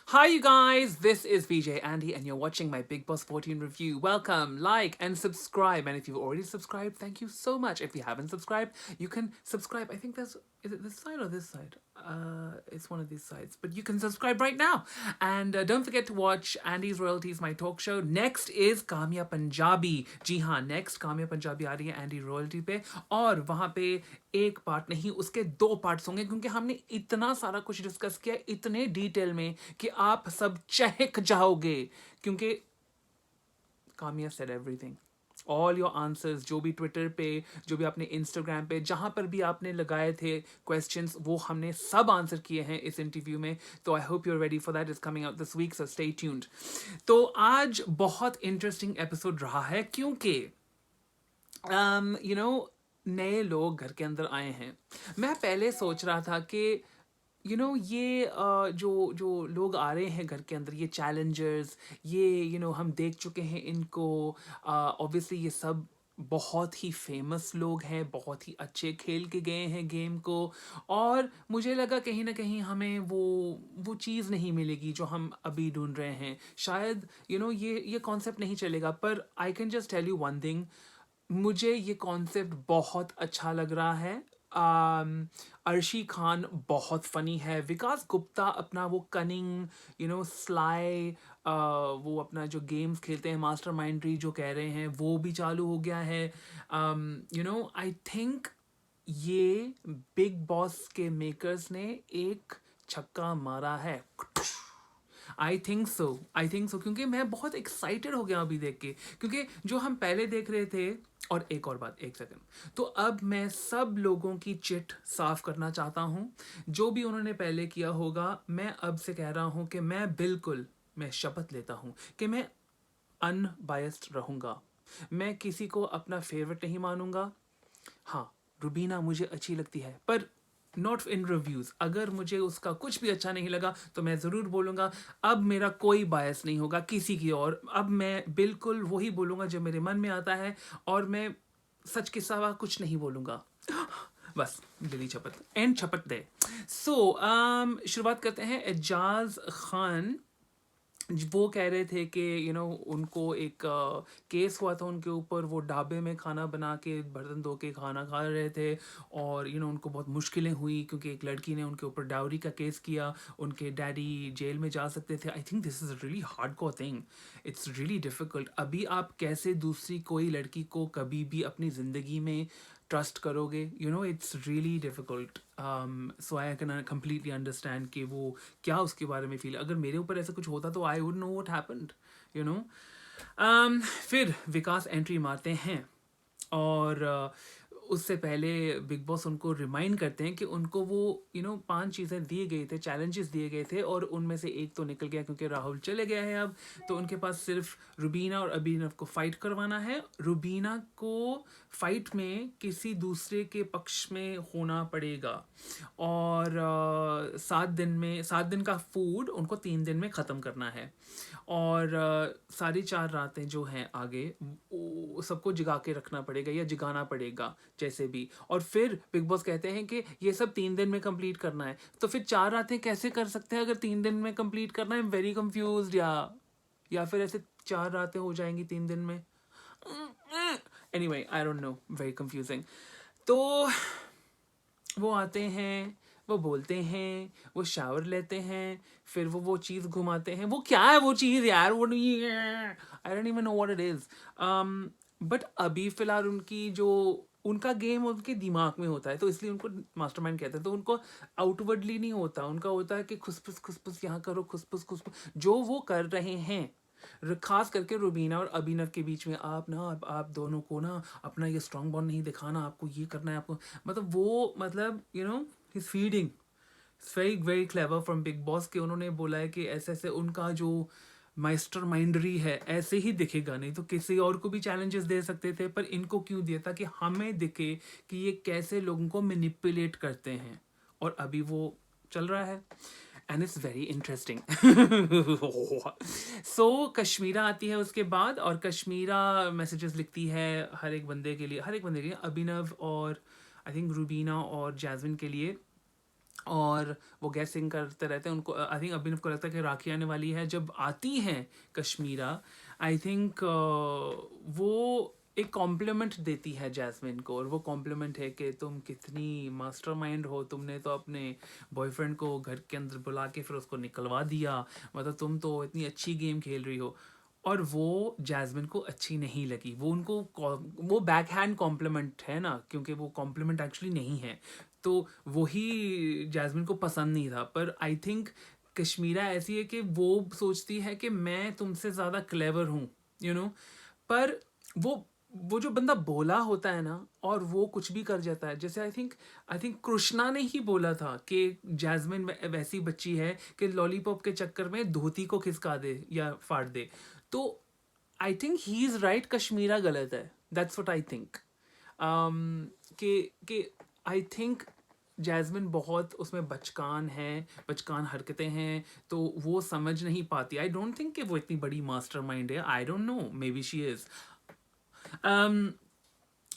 Hi, you guys. This is VJ Andy, and you're watching my Big Boss 14 review. Welcome, like, and subscribe. And if you've already subscribed, thank you so much. If you haven't subscribed, you can subscribe. I think is it this side or this side? It's one of these sides. But you can subscribe right now. And don't forget to watch Andy's Royalties, my talk show. Next is Kamya Punjabi. जी हाँ, next Kamya Punjabi आ रही है Andy Royalty पे. और वहाँ पे एक part नहीं, उसके दो पार्ट्स होंगे, क्योंकि हमने इतना सारा कुछ डिस्कस किया इतने डिटेल में कि आप सब चहक जाओगे, क्योंकि Kamiya said everything. All your answers, जो भी ट्विटर पे, जो भी आपने इंस्टाग्राम पे, जहाँ पर भी आपने लगाए थे क्वेश्चंस, वो हमने सब आंसर किए हैं इस इंटरव्यू में. तो I hope you are ready for that. Is coming out this week, so stay tuned. तो आज बहुत इंटरेस्टिंग एपिसोड रहा है, क्योंकि यू नो नए लोग घर के अंदर आए हैं. मैं पहले सोच रहा था कि ये जो लोग आ रहे हैं घर के अंदर, ये चैलेंजर्स, ये हम देख चुके हैं इनको. ऑब्वियसली ये सब बहुत ही फेमस लोग हैं, बहुत ही अच्छे खेल के गए हैं गेम को. और मुझे लगा कहीं ना कहीं हमें वो चीज़ नहीं मिलेगी जो हम अभी ढूंढ रहे हैं. शायद ये कॉन्सेप्ट नहीं चलेगा. पर I can just tell you one thing, मुझे ये कॉन्सेप्ट बहुत अच्छा लग रहा है. अर्शी खान बहुत फ़नी है. विकास गुप्ता अपना वो कनिंग, स्लाई, वो अपना जो गेम्स खेलते हैं, मास्टर माइंड्री जो कह रहे हैं, वो भी चालू हो गया है. आई थिंक ये बिग बॉस के मेकर्स ने एक छक्का मारा है. आई थिंक सो, क्योंकि मैं बहुत एक्साइटेड हो गया अभी देख के, क्योंकि जो हम पहले देख रहे थे. और एक और बात, एक सेकंड. तो अब मैं सब लोगों की चिट साफ करना चाहता हूँ. जो भी उन्होंने पहले किया होगा, मैं अब से कह रहा हूँ कि मैं शपथ लेता हूँ कि मैं अनबायस्ड रहूँगा. मैं किसी को अपना फेवरेट नहीं मानूंगा. हाँ, रुबीना मुझे अच्छी लगती है, पर नॉट इन रिव्यूज. अगर मुझे उसका कुछ भी अच्छा नहीं लगा तो मैं ज़रूर बोलूँगा. अब मेरा कोई बायस नहीं होगा किसी की ओर. अब मैं बिल्कुल वही बोलूँगा जो मेरे मन में आता है, और मैं सच के सिवा कुछ नहीं बोलूँगा. बस दिली शपथ, एंड शपथ दे. सो शुरुआत करते हैं. एजाज खान वो कह रहे थे कि उनको एक केस हुआ था उनके ऊपर. वो ढाबे में खाना बना के, बर्तन धो के खाना खा रहे थे, और उनको बहुत मुश्किलें हुई, क्योंकि एक लड़की ने उनके ऊपर डाउरी का केस किया. उनके डैडी जेल में जा सकते थे. I think this is really hardcore thing. It's really difficult. अभी आप कैसे दूसरी कोई लड़की को कभी भी अपनी ज़िंदगी में ट्रस्ट करोगे? It's really difficult. So I can completely understand कि वो क्या उसके बारे में फील. अगर मेरे ऊपर ऐसा कुछ होता तो I would know what happened. फिर विकास एंट्री मारते हैं, और उससे पहले बिग बॉस उनको रिमाइंड करते हैं कि उनको वो 5 चीज़ें दिए गए थे, चैलेंजेस दिए गए थे, और उनमें से एक तो निकल गया क्योंकि राहुल चले गया है अब. तो उनके पास सिर्फ रुबीना और अभिनव को फाइट करवाना है. रुबीना को फाइट में किसी दूसरे के पक्ष में होना पड़ेगा, और 7 दिन का फूड उनको 3 दिन में ख़त्म करना है. और सारी 4 रातें जो हैं आगे, सबको जगा के रखना पड़ेगा या जगाना पड़ेगा जैसे भी. और फिर बिग बॉस कहते हैं कि ये सब 3 दिन में कंप्लीट करना है. तो फिर 4 रातें कैसे कर सकते हैं अगर 3 दिन में कंप्लीट करना है? Very confuse. या फिर ऐसे 4 रातें हो जाएंगी 3 दिन में. Anyway, I don't know, very confusing. तो वो आते हैं, वो बोलते हैं, वो शावर लेते हैं, फिर वो चीज़ घुमाते हैं. वो क्या है वो चीज़ यार? वो I don't even know what it is. But अभी फ़िलहाल उनका गेम उनके दिमाग में होता है, तो इसलिए उनको मास्टरमाइंड कहते हैं. तो उनको आउटवर्डली नहीं होता, उनका होता है कि खुसपुस यहाँ करो, खुसपुस जो वो कर रहे हैं. खास करके रुबीना और अभिनव के बीच में, आप दोनों को ना अपना ये स्ट्रॉन्ग बॉन्ड नहीं दिखाना, आपको ये करना है, आपको मतलब his feeding. It's very very clever from big boss के. उन्होंने बोला है कि ऐसे ऐसे उनका जो मास्टर माइंडरी है ऐसे ही दिखेगा, नहीं तो किसी और को भी चैलेंजेस दे सकते थे, पर इनको क्यों दिया? ताकि हमें दिखे कि ये कैसे लोगों को मैनिपुलेट करते हैं. और अभी वो चल रहा है, एंड इट्स वेरी इंटरेस्टिंग. सो कश्मीरा आती है उसके बाद, और कश्मीरा मैसेजेस लिखती है हर एक बंदे के लिए, अभिनव और आई थिंक रूबीना और जैस्मिन के लिए. और वो गैसिंग करते रहते हैं उनको। आई थिंक अभिनव को लगता है कि राखी आने वाली है। जब आती हैं कश्मीरा, आई थिंक वो एक कॉम्प्लीमेंट देती है जैस्मिन को, और वो कॉम्प्लीमेंट है कि तुम कितनी मास्टरमाइंड हो, तुमने तो अपने बॉयफ्रेंड को घर के अंदर बुला के फिर उसको निकलवा दिया, मतलब तुम तो इतनी अच्छी गेम खेल रही हो। और वो जैस्मिन को अच्छी नहीं लगी, वो उनको वो बैक हैंड कॉम्प्लीमेंट है ना, क्योंकि वो कॉम्प्लीमेंट एक्चुअली नहीं है, तो वही जैस्मिन को पसंद नहीं था। पर आई थिंक कश्मीरा ऐसी है कि वो सोचती है कि मैं तुमसे ज़्यादा क्लेवर हूँ, यू नो। पर वो जो बंदा बोला होता है ना, और वो कुछ भी कर जाता है। जैसे आई थिंक कृष्णा ने ही बोला था कि जैस्मिन वैसी बच्ची है कि लॉलीपॉप के चक्कर में धोती को खिसका दे या फाड़ दे। तो I think he is right, Kashmera गलत है। That's what I think. कि आई थिंक जैस्मिन बहुत उसमें बचकान है, बचकान हरकतें हैं, तो वो समझ नहीं पाती। आई डोंट थिंक कि वो इतनी बड़ी मास्टरमाइंड है। I don't know, may be she is.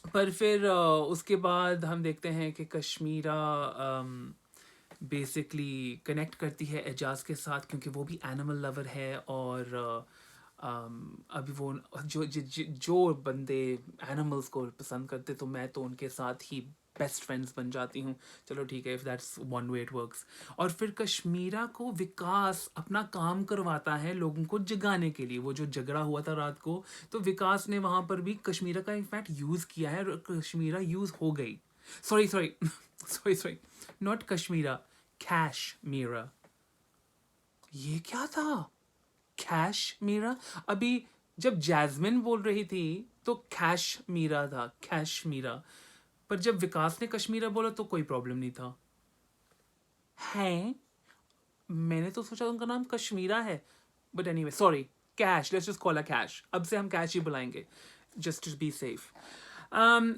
पर फिर उसके बाद हम देखते हैं कि कश्मीरा बेसिकली कनेक्ट करती है एजाज के साथ, क्योंकि वो भी एनिमल लवर है। और अभी वो जो बंदे एनिमल्स को पसंद करते, तो मैं तो उनके साथ ही बेस्ट फ्रेंड्स बन जाती हूँ। चलो ठीक है, if that's one way it works. और फिर कश्मीरा को विकास अपना काम करवाता है लोगों को जगाने के लिए। वो जो झगड़ा हुआ था रात को, तो विकास ने वहाँ पर भी कश्मीरा का इनफैक्ट यूज़ किया है, और कश्मीरा यूज़ हो गई। Sorry sorry sorry sorry, not Kashmera, cash Meera. ये क्या था? कैश मीरा। अभी जब जैस्मिन बोल रही थी तो कैश मीरा था, कैश मीरा। पर जब विकास ने कश्मीरा बोला तो कोई प्रॉब्लम नहीं था। है, मैंने तो सोचा उनका नाम कश्मीरा है। But anyway, sorry, cash, let's just call a cash. अब से हम कैश ही बुलाएंगे, जस्ट टू बी सेफ।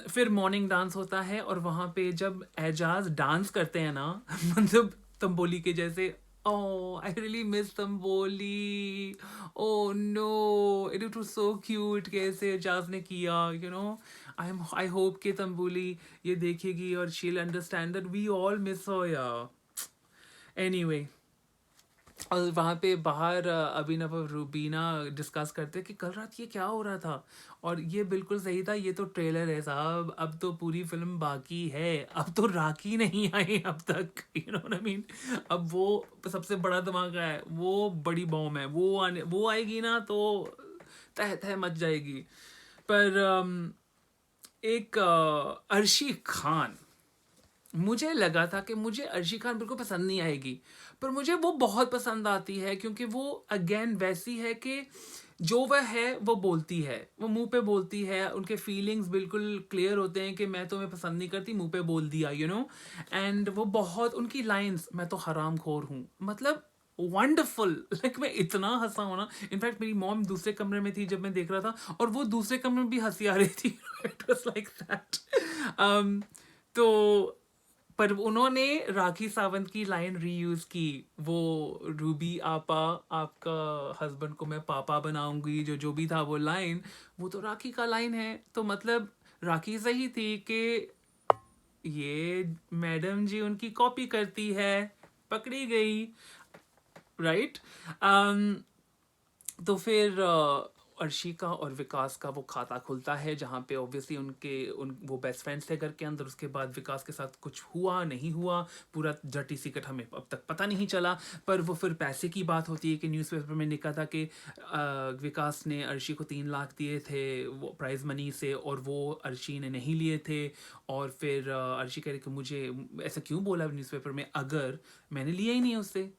फिर मॉर्निंग डांस होता है, और वहाँ पे जब एजाज डांस करते हैं ना मतलब तंबोली के जैसे। Oh, I really miss Tamboli. Oh no, it was so cute कैसे एजाज ने किया, you know. I hope कि तंबोली ये देखेगी और she'll understand that we all miss her, yeah. Anyway, और वहाँ पे बाहर अभिनव और रूबीना डिस्कस करते कि कल रात ये क्या हो रहा था। और ये बिल्कुल सही था, ये तो ट्रेलर है साहब, अब तो पूरी फिल्म बाकी है। अब तो राखी नहीं आई अब तक, you know what I mean. अब वो सबसे बड़ा धमाका है, वो बड़ी बॉम्ब है, वो आएगी ना तो तह तह मच जाएगी। पर एक अर्शी खान, मुझे लगा था कि मुझे अर्शी खान बिल्कुल पसंद नहीं आएगी, पर मुझे वो बहुत पसंद आती है, क्योंकि वो अगेन वैसी है कि जो वह है वो बोलती है, वो मुंह पे बोलती है, उनके फीलिंग्स बिल्कुल क्लियर होते हैं कि मैं तुम्हें पसंद नहीं करती, मुंह पे बोल दिया, यू नो। एंड वो बहुत, उनकी लाइंस, मैं तो हराम खोर हूँ, मतलब वंडरफुल। लाइक मैं इतना हंसा हूँ ना। इनफैक्ट मेरी मॉम दूसरे कमरे में थी जब मैं देख रहा था, और वो दूसरे कमरे में भी हंसी आ रही थी। It was like that. तो पर उन्होंने राखी सावंत की लाइन रीयूज की, वो रूबी आपा, आपका हस्बैंड को मैं पापा बनाऊंगी, जो जो भी था वो लाइन, वो तो राखी का लाइन है। तो मतलब राखी सही थी कि ये मैडम जी उनकी कॉपी करती है, पकड़ी गई, राइट। तो फिर अर्शिका और विकास का वो खाता खुलता है, जहाँ पे ऑब्वियसली वो बेस्ट फ्रेंड्स थे घर के अंदर। उसके बाद विकास के साथ कुछ हुआ नहीं हुआ, पूरा डर्टी सीक्रेट हमें अब तक पता नहीं चला। पर वो फिर पैसे की बात होती है कि न्यूज़पेपर में लिखा था कि विकास ने अर्शी को 3 लाख दिए थे वो प्राइज मनी से, और वो अर्शी ने नहीं लिए थे। और फिर अर्शी कह रही कि मुझे ऐसा क्यों बोला न्यूज़पेपर में, अगर मैंने लिया ही नहीं उससे।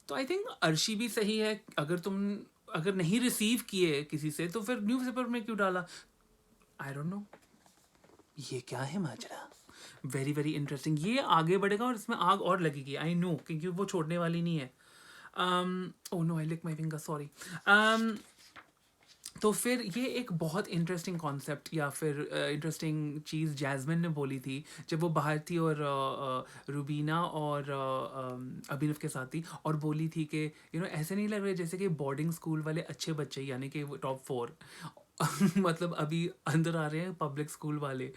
तो आई थिंक अर्शी भी सही है, अगर नहीं रिसीव किए किसी से तो फिर न्यूज़पेपर में क्यों डाला। आई डोंट नो, ये क्या है माजरा। Very very interesting. ये आगे बढ़ेगा और इसमें आग और लगेगी, आई नो, क्योंकि वो छोड़ने वाली नहीं है। Oh no, I lick my finger, sorry. तो फिर ये एक बहुत इंटरेस्टिंग कॉन्सेप्ट या फिर इंटरेस्टिंग चीज़ जैस्मिन ने बोली थी जब वो बाहर थी, और रूबीना और अभिनव के साथ थी, और बोली थी कि ऐसे नहीं लग रहे जैसे कि बोर्डिंग स्कूल वाले अच्छे बच्चे, यानी कि वो टॉप 4 मतलब अभी अंदर आ रहे हैं पब्लिक स्कूल वाले।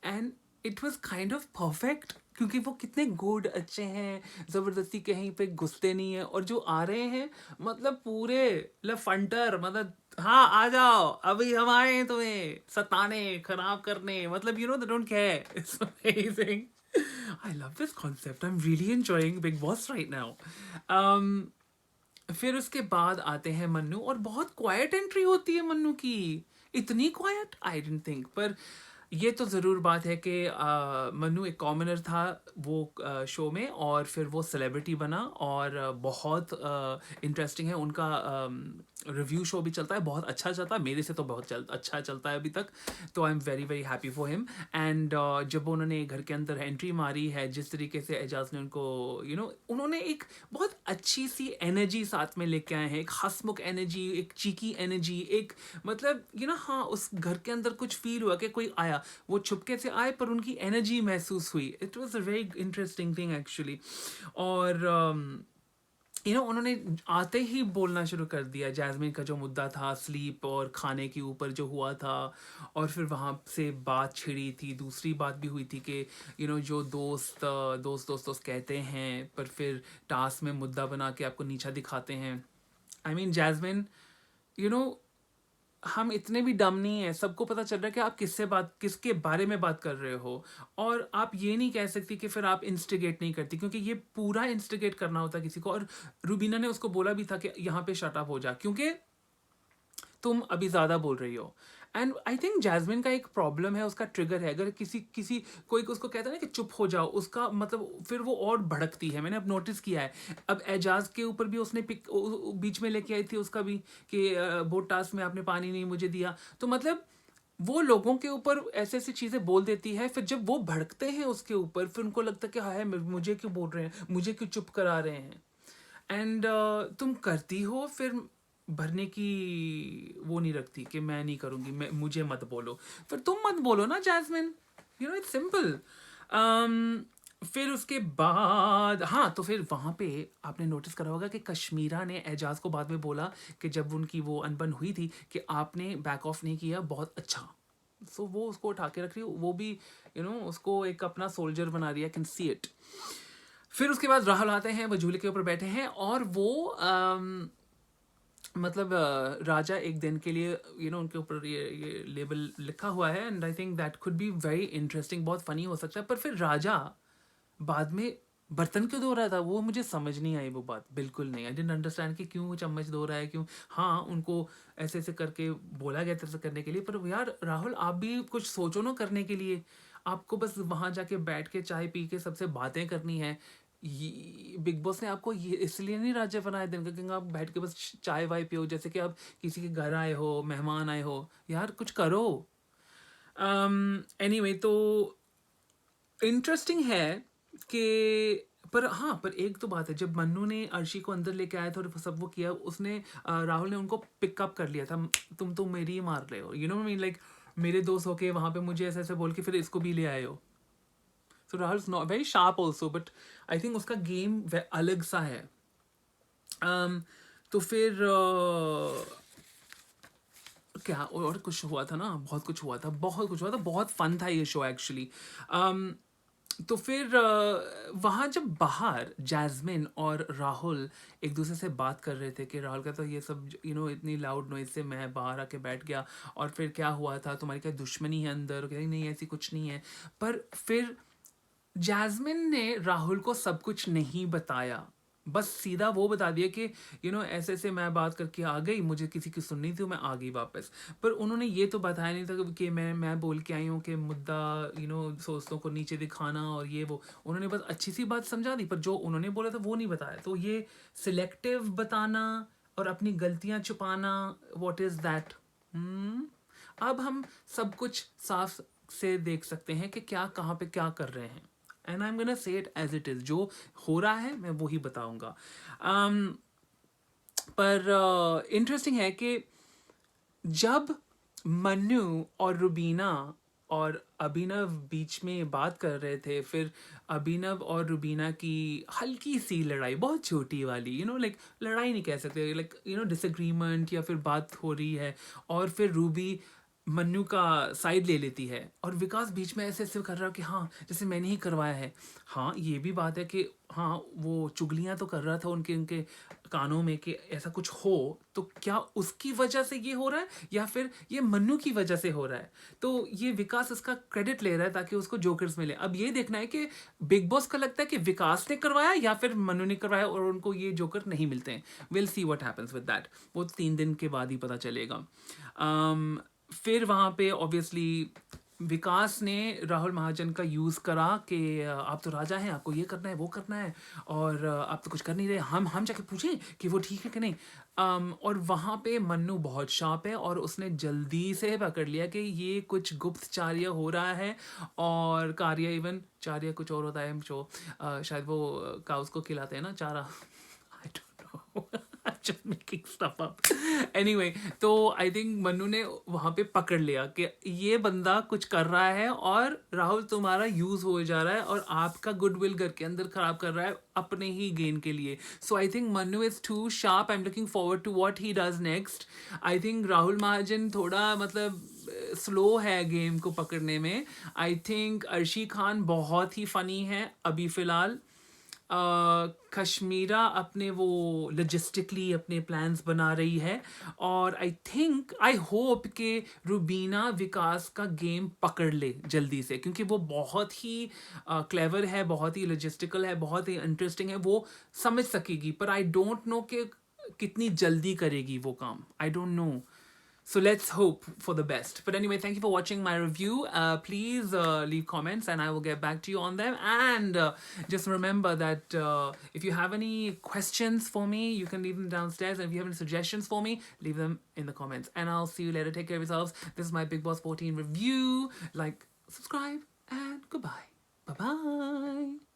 And it was kind of perfect. क्योंकि वो कितने गुड अच्छे हैं, जबरदस्ती कहीं पे घुसते नहीं है, और जो आ रहे हैं मतलब पूरे लफंटर, मतलब हाँ आ जाओ अभी हम आए हैं तुम्हें सताने खराब करने, मतलब you know they don't care, it's amazing. I love this concept, I am really enjoying big boss right now. फिर उसके बाद आते हैं मन्नू, और बहुत क्वाइट एंट्री होती है मन्नू की। इतनी क्वाइट आई डेंट थिंक, पर ये तो ज़रूर बात है कि मन्नू एक कॉमनर था वो शो में, और फिर वो सेलिब्रिटी बना, और बहुत इंटरेस्टिंग है उनका। रिव्यू शो भी चलता है, बहुत अच्छा चलता है, मेरे से तो बहुत अच्छा चलता है अभी तक। तो I am very very happy for him. And जब उन्होंने घर के अंदर एंट्री मारी है, जिस तरीके से एजाज ने उनको उन्होंने एक बहुत अच्छी सी एनर्जी साथ में लेके आए हैं, एक हंसमुख एनर्जी, एक चीकी एनर्जी, एक मतलब हाँ उस घर के अंदर कुछ फील हुआ कि कोई आया, वो छुपके से आए पर उनकी एनर्जी महसूस हुई। It was a very interesting thing actually. और उन्होंने आते ही बोलना शुरू कर दिया, जैस्मिन का जो मुद्दा था स्लीप और खाने के ऊपर जो हुआ था, और फिर वहाँ से बात छिड़ी थी। दूसरी बात भी हुई थी कि जो दोस्त कहते हैं, पर फिर टास्क में मुद्दा बना के आपको नीचा दिखाते हैं। I mean Jasmin, you know हम इतने भी डम नहीं है, सबको पता चल रहा है कि आप किसके बारे में बात कर रहे हो। और आप ये नहीं कह सकती कि फिर आप इंस्टिगेट नहीं करती, क्योंकि ये पूरा इंस्टिगेट करना होता है किसी को। और रूबीना ने उसको बोला भी था कि यहाँ पे शट अप हो जा, क्योंकि तुम अभी ज़्यादा बोल रही हो। एंड आई थिंक जैस्मिन का एक प्रॉब्लम है, उसका ट्रिगर है, अगर किसी किसी कोई उसको कहता है ना कि चुप हो जाओ, उसका मतलब फिर वो और भड़कती है, मैंने अब नोटिस किया है। अब एजाज के ऊपर भी उसने बीच में लेके आई थी उसका भी, कि बोट टास्क में आपने पानी नहीं मुझे दिया, तो मतलब वो लोगों के ऊपर ऐसे ऐसी चीज़ें बोल देती है, फिर जब वो भड़कते हैं उसके ऊपर, फिर उनको लगता है कि हाय मुझे क्यों बोल रहे हैं, मुझे क्यों चुप करा रहे हैं। एंड तुम करती हो, फिर भरने की वो नहीं रखती कि मैं नहीं करूँगी, मुझे मत बोलो, फिर तुम मत बोलो ना जैस्मिन, इट्स सिंपल। फिर उसके बाद हाँ, तो फिर वहाँ पे आपने नोटिस करा होगा कि कश्मीरा ने एजाज को बाद में बोला कि जब उनकी वो अनबन हुई थी कि आपने बैक ऑफ नहीं किया, बहुत अच्छा। सो वो उसको उठा के रख रही, वो भी उसको एक अपना सोल्जर बना रही है, कैन सी इट। फिर उसके बाद राहुल आते हैं, वो झूले के ऊपर बैठे हैं, और वो मतलब राजा एक दिन के लिए उनके ऊपर ये लेबल लिखा हुआ है, and I think that could be very interesting, बहुत फनी हो सकता है। पर फिर राजा बाद में बर्तन क्यों धो रहा था, वो मुझे समझ नहीं आई, वो बात बिल्कुल नहीं, आई डिडंट अंडरस्टैंड कि क्यों वो चम्मच धो रहा है, क्यों। हाँ उनको ऐसे ऐसे करके बोला गया था ऐसा करने के लिए, पर यार राहुल आप भी कुछ सोचो ना करने के लिए। आपको बस वहाँ जाके बैठ के चाय पी के सबसे बातें करनी है। ये बिग बॉस ने आपको ये इसलिए नहीं राज्य बनाया दिन का, क्योंकि आप बैठ के बस चाय वाय पियो, जैसे कि आप किसी के घर आए हो, मेहमान आए हो, यार कुछ करो। एनीवे तो इंटरेस्टिंग है कि, पर हाँ, पर एक तो बात है, जब मन्नू ने अर्शी को अंदर लेके आया था और सब वो किया, उसने राहुल ने उनको पिकअप कर लिया था। तुम तो मेरी ही मार रहे हो, मीन लाइक मेरे दोस्त होके वहाँ पे मुझे ऐसे ऐसे बोल के फिर इसको भी ले आए हो। So Rahul is not very sharp also, but I think उसका गेम अलग सा है। तो फिर क्या और कुछ हुआ था ना, बहुत कुछ हुआ था, बहुत फन था ये शो एक्चुअली। तो फिर वहाँ जब बाहर जैस्मिन और राहुल एक दूसरे से बात कर रहे थे कि राहुल का तो ये सब इतनी लाउड नॉइज से मैं बाहर आके बैठ गया, और फिर क्या हुआ था, तुम्हारी क्या दुश्मनी है अंदर, कहीं नहीं ऐसी कुछ नहीं है। पर फिर जैस्मिन ने राहुल को सब कुछ नहीं बताया, बस सीधा वो बता दिया कि ऐसे ऐसे मैं बात करके आ गई, मुझे किसी की सुननी थी, मैं आ गई वापस। पर उन्होंने ये तो बताया नहीं था कि मैं बोल के आई हूँ कि मुद्दा दोस्तों को नीचे दिखाना और ये वो। उन्होंने बस अच्छी सी बात समझा दी, पर जो उन्होंने बोला था वो नहीं बताया। तो ये सिलेक्टिव बताना और अपनी गलतियाँ छुपाना, व्हाट इज़ दैट। अब हम सब कुछ साफ से देख सकते हैं कि क्या कहाँ पे क्या कर रहे हैं, and I am gonna say it as it is, जो हो रहा है मैं वही बताऊंगा। पर इंटरेस्टिंग है कि जब मन्नू और रुबीना और अभिनव बीच में बात कर रहे थे, फिर अभिनव और रुबीना की हल्की सी लड़ाई, बहुत छोटी वाली, लाइक लड़ाई नहीं कह सकते, लाइक डिसएग्रीमेंट या फिर बात हो रही है, और फिर रूबी मन्नू का साइड ले लेती है और विकास बीच में ऐसे ऐसे कर रहा है कि हाँ जैसे मैंने ही करवाया है। हाँ ये भी बात है कि हाँ वो चुगलियाँ तो कर रहा था उनके उनके कानों में कि ऐसा कुछ हो, तो क्या उसकी वजह से ये हो रहा है या फिर ये मन्नू की वजह से हो रहा है। तो ये विकास इसका क्रेडिट ले रहा है ताकि उसको जोकर्स मिले। अब ये देखना है कि बिग बॉस का लगता है कि विकास ने करवाया या फिर मन्नू ने करवाया और उनको ये जोकर नहीं मिलते हैं। Will see what happens with that, वो 3 दिन के बाद ही पता चलेगा। फिर वहाँ पे ऑब्वियसली विकास ने राहुल महाजन का यूज़ करा कि आप तो राजा हैं, आपको ये करना है वो करना है और आप तो कुछ कर नहीं रहे, हम जाके पूछें कि वो ठीक है कि नहीं। और वहाँ पे मन्नू बहुत शार्प है और उसने जल्दी से पकड़ लिया कि ये कुछ गुप्तचार्य हो रहा है। और कार्य इवन चार्य कुछ और होता है जो शायद वो काउस को खिलाते हैं ना चारा। I don't know. I'm just making stuff up. Anyway, तो आई थिंक मन्नू ने वहाँ पे पकड़ लिया कि ये बंदा कुछ कर रहा है और राहुल तुम्हारा यूज हो जा रहा है और आपका गुडविल घर के अंदर खराब कर रहा है अपने ही गेन के लिए। So I think Mannu is too sharp. I am looking forward to what he does next. I think Rahul Mahajan थोड़ा मतलब स्लो है गेम को पकड़ने में। आई थिंक अर्शी खान बहुत ही फनी है अभी फ़िलहाल। कश्मीरा अपने वो लॉजिस्टिकली अपने प्लान्स बना रही है और आई थिंक आई होप कि रुबीना विकास का गेम पकड़ ले जल्दी से, क्योंकि वो बहुत ही क्लेवर है, बहुत ही लॉजिस्टिकल है, बहुत ही इंटरेस्टिंग है, वो समझ सकेगी। पर आई डोंट नो कि कितनी जल्दी करेगी वो काम, I don't know. So let's hope for the best. But anyway, thank you for watching my review. Please leave comments and I will get back to you on them. And just remember that if you have any questions for me, you can leave them downstairs. And if you have any suggestions for me, leave them in the comments. And I'll see you later. Take care of yourselves. This is my Big Boss 14 review. Like, subscribe, and goodbye. Bye-bye.